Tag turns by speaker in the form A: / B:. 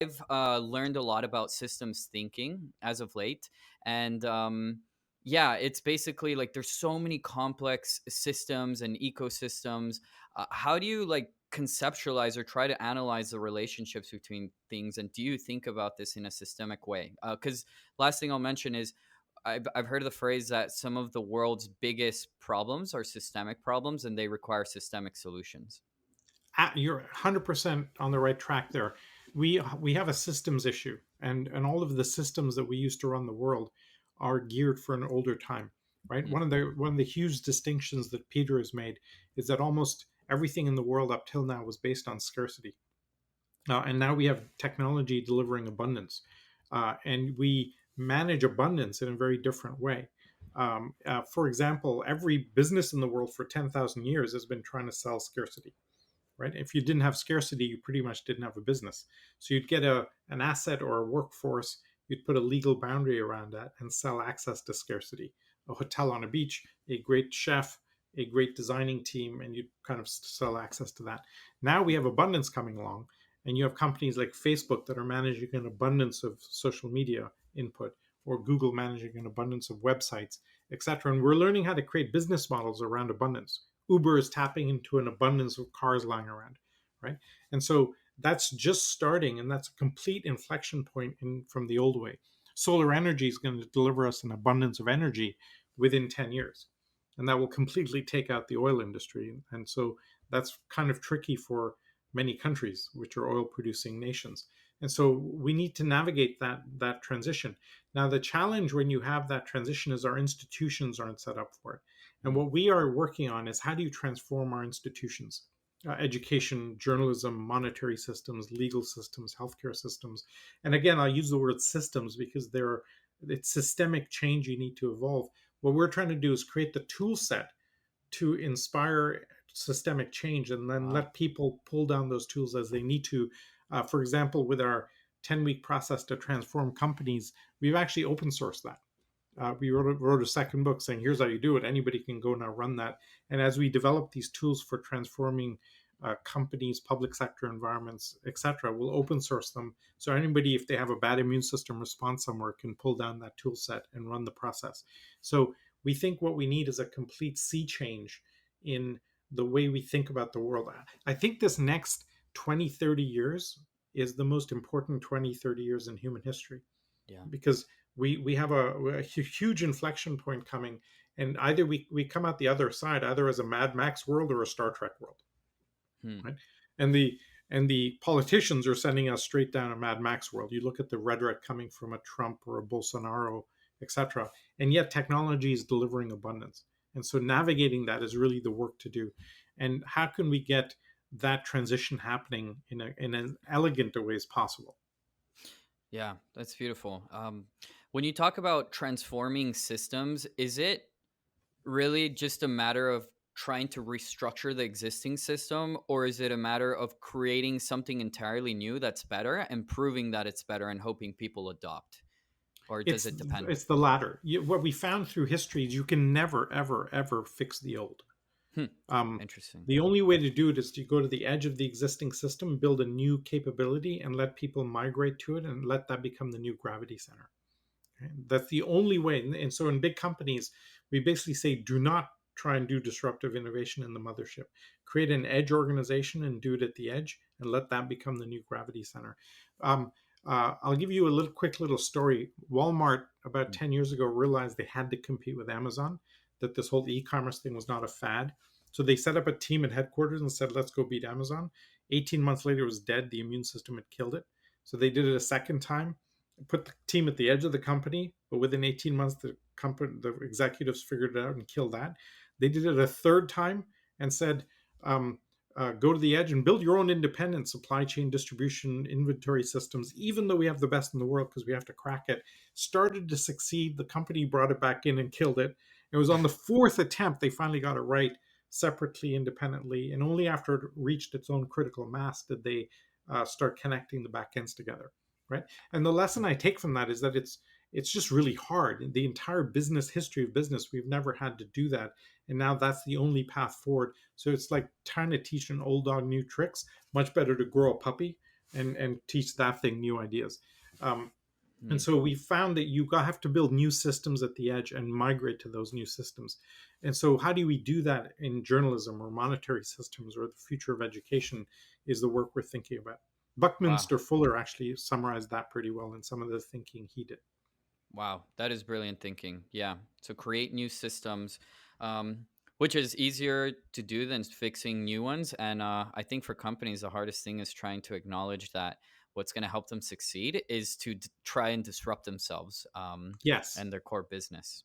A: I've learned a lot about systems thinking as of late, and yeah, it's basically like there's so many complex systems and ecosystems. How do you like conceptualize or try to analyze the relationships between things, and do you think about this in a systemic way? Because last thing I'll mention is I've heard of the phrase that some of the world's biggest problems are systemic problems, and they require systemic solutions.
B: You're 100% on the right track there. We have a systems issue, and all of the systems that we use to run the world are geared for an older time, right?
A: Mm.
B: One of the huge distinctions that Peter has made is that almost everything in the world up till now was based on scarcity. And now we have technology delivering abundance, and we manage abundance in a very different way. For example, every business in the world for 10,000 years has been trying to sell scarcity, right? If you didn't have scarcity, you pretty much didn't have a business. So you'd get an asset or a workforce, you'd put a legal boundary around that and sell access to scarcity. A hotel on a beach, a great chef, a great designing team, and you'd kind of sell access to that. Now we have abundance coming along, and you have companies like Facebook that are managing an abundance of social media input, or Google managing an abundance of websites, etc. And we're learning how to create business models around abundance. Uber is tapping into an abundance of cars lying around, right? And so that's just starting, and that's a complete inflection point from the old way. Solar energy is going to deliver us an abundance of energy within 10 years, and that will completely take out the oil industry. And so that's kind of tricky for many countries, which are oil producing nations. And so we need to navigate that transition. Now, the challenge when you have that transition is our institutions aren't set up for it. And
A: Mm.
B: what we are working on is how do you transform our institutions? Education, journalism, monetary systems, legal systems, healthcare systems. And again, I'll use the word systems because it's systemic change you need to evolve. What we're trying to do is create the tool set to inspire systemic change and then
A: Wow.
B: let people pull down those tools as they need to. For example, with our 10-week process to transform companies, we've actually open sourced that. We wrote a second book saying, here's how you do it. Anybody can go now run that. And as we develop these tools for transforming companies, public sector environments, etc., we'll open source them. So anybody, if they have a bad immune system response somewhere, can pull down that tool set and run the process. So we think what we need is a complete sea change in the way we think about the world. I think this next 20, 30 years is the most important 20, 30 years in human history,
A: Yeah.
B: because we have a huge inflection point coming, and either we come out the other side either as a Mad Max world or a Star Trek world,
A: Hmm.
B: right? And the politicians are sending us straight down a Mad Max world. You look at the rhetoric coming from a Trump or a Bolsonaro, etc., and yet technology is delivering abundance. And so navigating that is really the work to do. And how can we get that transition happening in as elegant a way as possible?
A: Yeah, that's beautiful. When you talk about transforming systems, is it really just a matter of trying to restructure the existing system, or is it a matter of creating something entirely new that's better and proving that it's better and hoping people adopt? Or does
B: It's
A: it depend?
B: it's the latter. What we found through history is you can never, ever, ever fix the old.
A: Hmm.
B: Um,
A: Interesting.
B: the only way to do it is to go to the edge of the existing system, build a new capability, and let people migrate to it, and let that become the new gravity center. Okay? That's the only way. And so in big companies, we basically say, do not try and do disruptive innovation in the mothership. Create an edge organization and do it at the edge, and let that become the new gravity center. Um, I'll give you a quick little story. Walmart about
A: Mm.
B: 10 years ago realized they had to compete with Amazon, that this whole e-commerce thing was not a fad. So they set up a team at headquarters and said, let's go beat Amazon. 18 months later, it was dead. The immune system had killed it. So they did it a second time, put the team at the edge of the company, but within 18 months, the executives figured it out and killed that. They did it a third time and said, um, go to the edge and build your own independent supply chain, distribution, inventory systems, even though we have the best in the world because we have to crack it. Started to succeed. The company brought it back in and killed it. It was on the fourth attempt they finally got it right, separately, independently, and only after it reached its own critical mass did they start connecting the back ends together, right? And the lesson I take from that is that it's just really hard. In the entire business history of business, we've never had to do that, and now that's the only path forward. So it's like trying to teach an old dog new tricks. Much better to grow a puppy and teach that thing new ideas. Um, and
A: Mm.
B: so we found that have to build new systems at the edge and migrate to those new systems. And so, how do we do that in journalism or monetary systems or the future of education? Is the work we're thinking about.
A: Wow.
B: Buckminster Fuller actually summarized that pretty well in some of the thinking he did.
A: Wow, that is brilliant thinking. Yeah. So create new systems, um, which is easier to do than fixing new ones. And I think for companies, the hardest thing is trying to acknowledge that what's going to help them succeed is to try and disrupt themselves
B: Yes.
A: and their core business.